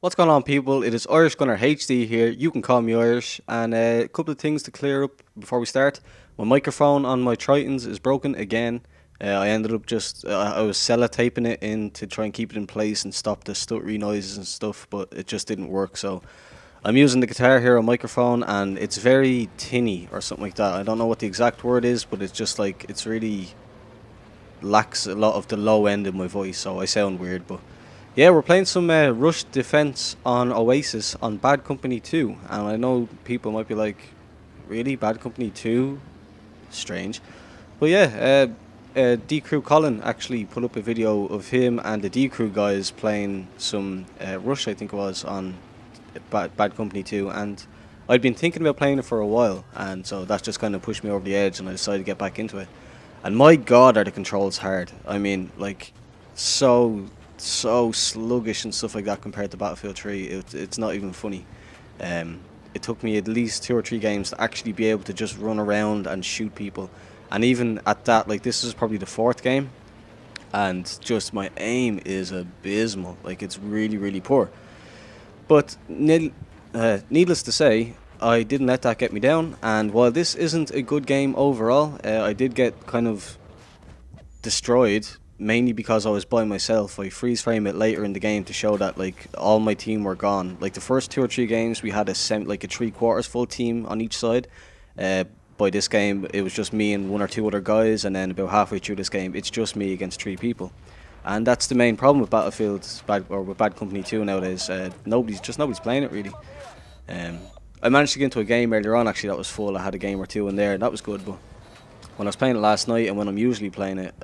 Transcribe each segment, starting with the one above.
What's going on, people? It is Irish Gunner HD here. You can call me Irish. And a couple of things to clear up before we start. My microphone on my Tritons is broken again. I ended up I was sellotaping it in to try and keep it in place and stop the stuttery noises and stuff, but it just didn't work. So I'm using the Guitar Hero microphone, and it's very tinny or something like that. I don't know what the exact word is, but it's just like it's really lacks a lot of the low end of my voice, so I sound weird. But yeah, we're playing some Rush Defense on Oasis on Bad Company 2, and I know people might be like, really? Bad Company 2? Strange. But yeah, D-Crew Colin actually put up a video of him and the D-Crew guys playing some Rush, I think it was, on Bad Company 2, and I'd been thinking about playing it for a while, and so that just kind of pushed me over the edge, and I decided to get back into it. And my god, are the controls hard. I mean, like, so sluggish and stuff like that compared to Battlefield 3. It's not even funny. It took me at least 2 or 3 games to actually be able to just run around and shoot people. And even at that, like, this is probably the 4th game, and just my aim is abysmal. Like, it's really poor. But needless to say, I didn't let that get me down, and while this isn't a good game overall, I did get kind of destroyed, mainly because I was by myself. I freeze frame it later in the game to show that like all my team were gone. Like the first 2 or 3 games we had a 3/4 full team on each side. By this game it was just me and 1 or 2 other guys, and then about halfway through this game it's just me against 3 people. And that's the main problem with with Bad Company 2 nowadays. Nobody's playing it really. I managed to get into a game earlier on actually that was full. I had a game or 2 in there, and that was good, but when I was playing it last night and when I'm usually playing it,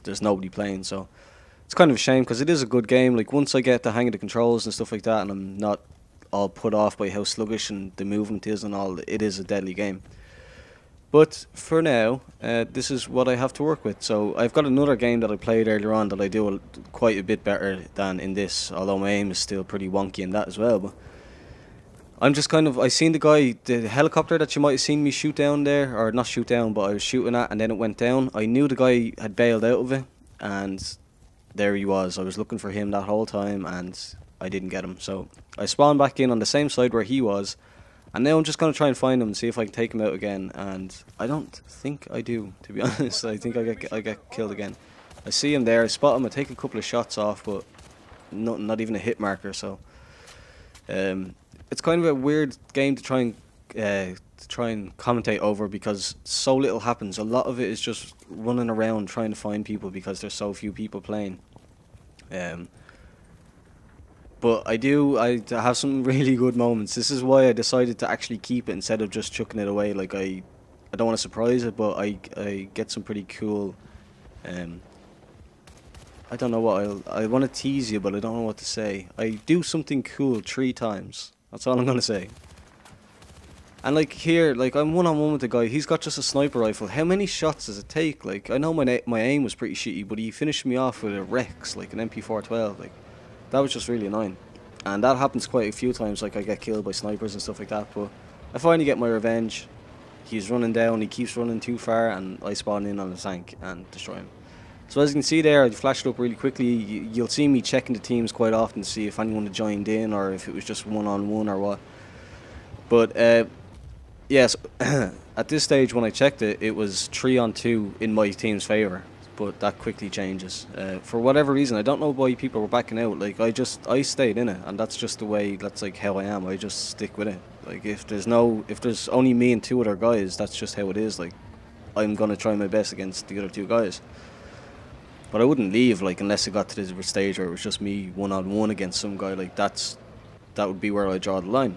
there's nobody playing, so it's kind of a shame because it is a good game. Like once I get the hang of the controls and stuff like that, and I'm not all put off by how sluggish and the movement is and all, it is a deadly game. But for now, this is what I have to work with. So I've got another game that I played earlier on that I do quite a bit better than in this, although my aim is still pretty wonky in that as well. But I'm just kind of, I seen the helicopter that you might have seen me shoot down there, or not shoot down, but I was shooting at, and then it went down. I knew the guy had bailed out of it, and there he was. I was looking for him that whole time, and I didn't get him. So I spawned back in on the same side where he was, and now I'm just going to try and find him and see if I can take him out again, and I don't think I do, to be honest. I think I get killed again. I see him there, I spot him, I take a couple of shots off, but not even a hit marker, so it's kind of a weird game to try and commentate over because so little happens. A lot of it is just running around trying to find people because there's so few people playing. But I have some really good moments. This is why I decided to actually keep it instead of just chucking it away. Like I don't want to surprise it, but I get some pretty cool. I don't know what I want to tease you, but I don't know what to say. I do something cool 3 times. That's all I'm gonna say. And like here, like I'm one-on-one with the guy. He's got just a sniper rifle. How many shots does it take? Like I know my aim was pretty shitty, but he finished me off with a Rex, like an MP412. Like that was just really annoying. And that happens quite a few times. Like I get killed by snipers and stuff like that. But I finally get my revenge. He's running down. He keeps running too far, and I spawn in on the tank and destroy him. So as you can see there, I flashed up really quickly. You'll see me checking the teams quite often to see if anyone had joined in or if it was just one-on-one or what. But yes, at this stage when I checked it, it was 3-on-2 in my team's favour. But that quickly changes. For whatever reason, I don't know why people were backing out. Like I stayed in it, and that's just the way. That's like how I am. I just stick with it. Like if there's only me and 2 other guys, that's just how it is. Like I'm gonna try my best against the other 2 guys. But I wouldn't leave like unless it got to the stage where it was just me one-on-one against some guy. Like that would be where I draw the line.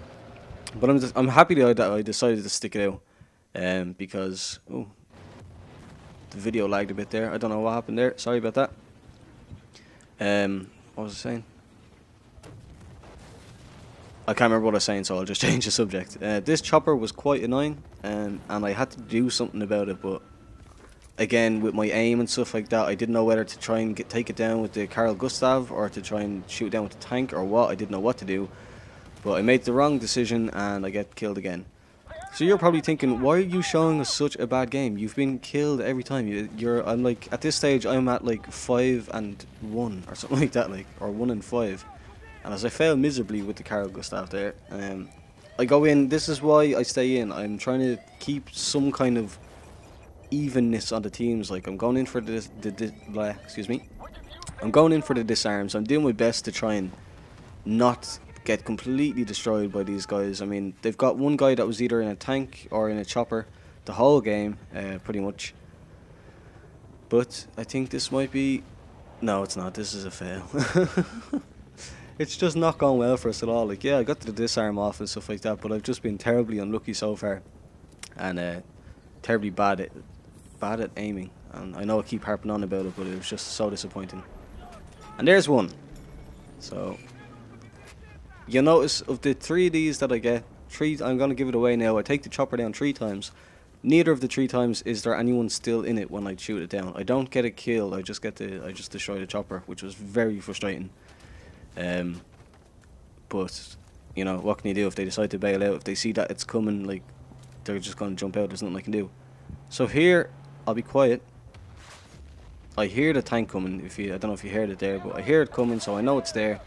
But I'm happy that I decided to stick it out, because the video lagged a bit there. I don't know what happened there. Sorry about that. What was I saying? I can't remember what I was saying, so I'll just change the subject. This chopper was quite annoying, and I had to do something about it, but again, with my aim and stuff like that, I didn't know whether to try and take it down with the Carl Gustav or to try and shoot it down with the tank or what. I didn't know what to do, but I made the wrong decision and I get killed again. So you're probably thinking, why are you showing us such a bad game? You've been killed every time. I'm like, at this stage I'm at like 5-1 or something like that, like, or 1-5. And as I fail miserably with the cargo staff there, I go in. This is why I stay in. I'm trying to keep some kind of evenness on the teams. Like I'm going in for excuse me. I'm going in for the disarms. I'm doing my best to try and not get completely destroyed by these guys. I mean, they've got one guy that was either in a tank or in a chopper the whole game, pretty much. But I think this might be... No, it's not. This is a fail. It's just not going well for us at all. Like, yeah, I got the disarm off and stuff like that, but I've just been terribly unlucky so far. And terribly bad at aiming. And I know I keep harping on about it, but it was just so disappointing. And there's one. So, you'll notice of the 3 of these that I get, I'm going to give it away now. I take the chopper down 3 times. Neither of the 3 times is there anyone still in it when I shoot it down. I don't get a kill. I just destroy the chopper, which was very frustrating. But you know, what can you do if they decide to bail out? If they see that it's coming, like, they're just going to jump out. There's nothing I can do. So here, I'll be quiet. I hear the tank coming. I don't know if you heard it there, but I hear it coming, so I know it's there.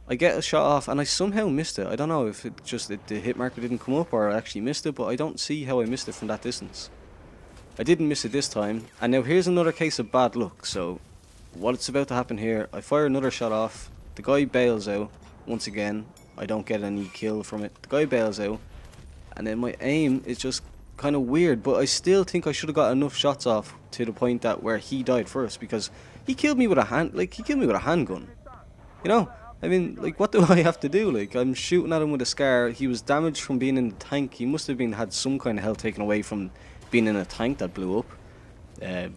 I get a shot off, and I somehow missed it. I don't know if the hit marker didn't come up, or I actually missed it, but I don't see how I missed it from that distance. I didn't miss it this time, and now here's another case of bad luck. So, what's about to happen here, I fire another shot off, the guy bails out, once again, I don't get any kill from it, the guy bails out, and then my aim is just kind of weird, but I still think I should have got enough shots off to the point that where he died first, because he killed me with a handgun, you know? I mean, like, what do I have to do? Like, I'm shooting at him with a scar. He was damaged from being in the tank. He must have had some kind of health taken away from being in a tank that blew up. And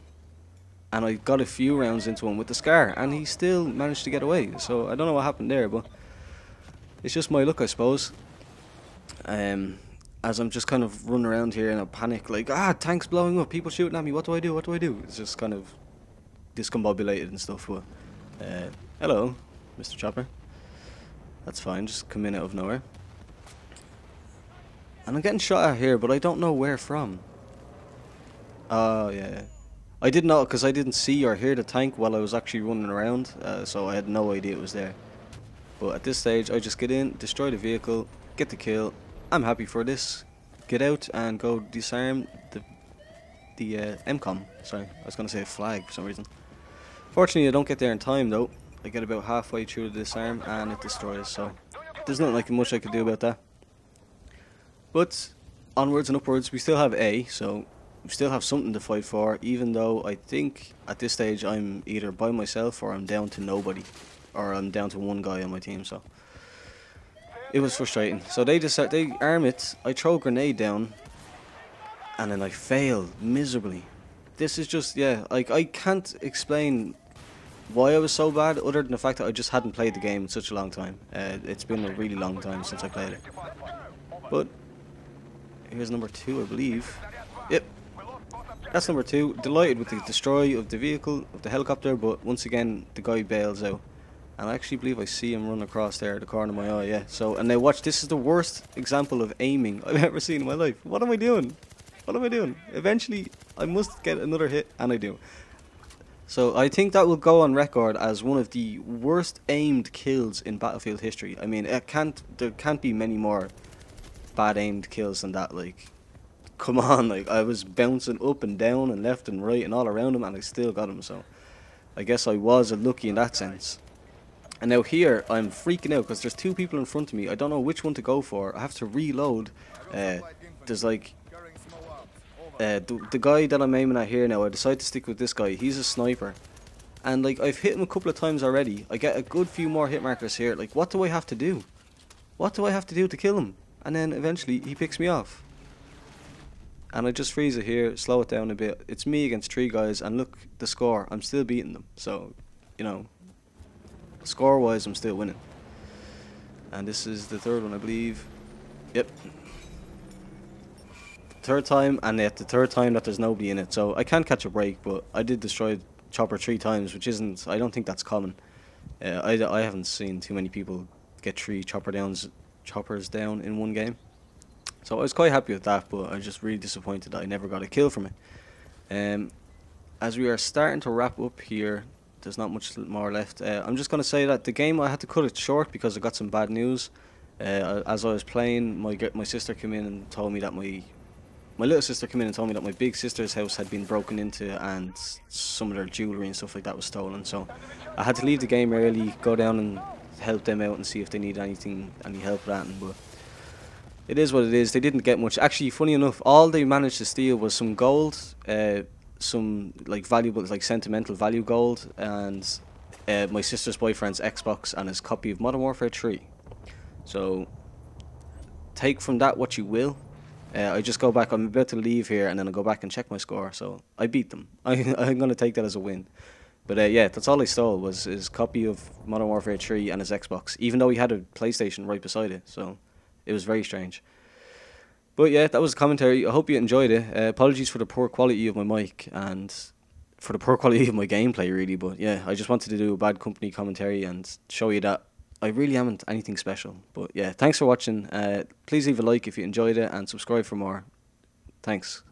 I got a few rounds into him with the scar, and he still managed to get away. So I don't know what happened there, but it's just my luck, I suppose. As I'm just kind of running around here in a panic, like, tank's blowing up, people shooting at me, what do I do, what do I do? It's just kind of discombobulated and stuff, but, hello, Mr. Chopper. That's fine, just come in out of nowhere. And I'm getting shot at here, but I don't know where from. Oh, yeah. I didn't know, because I didn't see or hear the tank while I was actually running around, so I had no idea it was there. But at this stage, I just get in, destroy the vehicle, get the kill. I'm happy for this. Get out and go disarm the MCOM. Sorry, I was going to say flag for some reason. Fortunately, I don't get there in time, though. I get about halfway through the disarm and it destroys, so there's not much I could do about that. But onwards and upwards, we still have A, so we still have something to fight for, even though I think at this stage I'm either by myself or I'm down to nobody, or I'm down to one guy on my team, so it was frustrating. So they arm it, I throw a grenade down, and then I fail miserably. This is just, yeah, like, I can't explain why I was so bad, other than the fact that I just hadn't played the game in such a long time. It's been a really long time since I played it. But here's number 2, I believe. Yep, that's number 2. Delighted with the destroy of the vehicle, of the helicopter, but once again the guy bails out. And I actually believe I see him run across there at the corner of my eye, yeah. So, and now watch, this is the worst example of aiming I've ever seen in my life. What am I doing? What am I doing? Eventually, I must get another hit, and I do. So I think that will go on record as one of the worst aimed kills in Battlefield history. I mean, there can't be many more bad aimed kills than that. Like, come on, like, I was bouncing up and down and left and right and all around him, and I still got him. So I guess I was unlucky in that sense. And now here I'm freaking out because there's 2 people in front of me. I don't know which one to go for. I have to reload. There's like the guy that I'm aiming at here now, I decided to stick with this guy. He's a sniper. And like, I've hit him a couple of times already. I get a good few more hit markers here. Like, what do I have to do? What do I have to do to kill him? And then eventually he picks me off. And I just freeze it here, slow it down a bit. It's me against 3 guys, and look, the score. I'm still beating them. So, you know, score wise I'm still winning. And this is the 3rd one, I believe. Yep. 3rd time, and yet the 3rd time that there's nobody in it. So I can't catch a break, but I did destroy chopper 3 times, which isn't, I don't think that's common. I haven't seen too many people get 3 choppers down in one game. So I was quite happy with that, but I was just really disappointed that I never got a kill from it. As we are starting to wrap up here, there's not much more left. I'm just gonna say that the game, I had to cut it short because I got some bad news. As I was playing, my sister came in and told me that my little sister came in and told me that my big sister's house had been broken into and some of their jewellery and stuff like that was stolen. So I had to leave the game early, go down and help them out and see if they need any help with that. But it is what it is. They didn't get much. Actually, funny enough, all they managed to steal was some gold, some like valuable, like sentimental value gold, and my sister's boyfriend's Xbox and his copy of Modern Warfare 3. So take from that what you will. I just go back. I'm about to leave here, and then I go back and check my score. So I beat them. I'm gonna take that as a win. But yeah, that's all I stole was his copy of Modern Warfare 3 and his Xbox, even though he had a PlayStation right beside it. So it was very strange. But yeah, that was the commentary. I hope you enjoyed it. Apologies for the poor quality of my mic and for the poor quality of my gameplay, really. But yeah, I just wanted to do a Bad Company commentary and show you that I really haven't anything special. But yeah, thanks for watching. Please leave a like if you enjoyed it and subscribe for more. Thanks.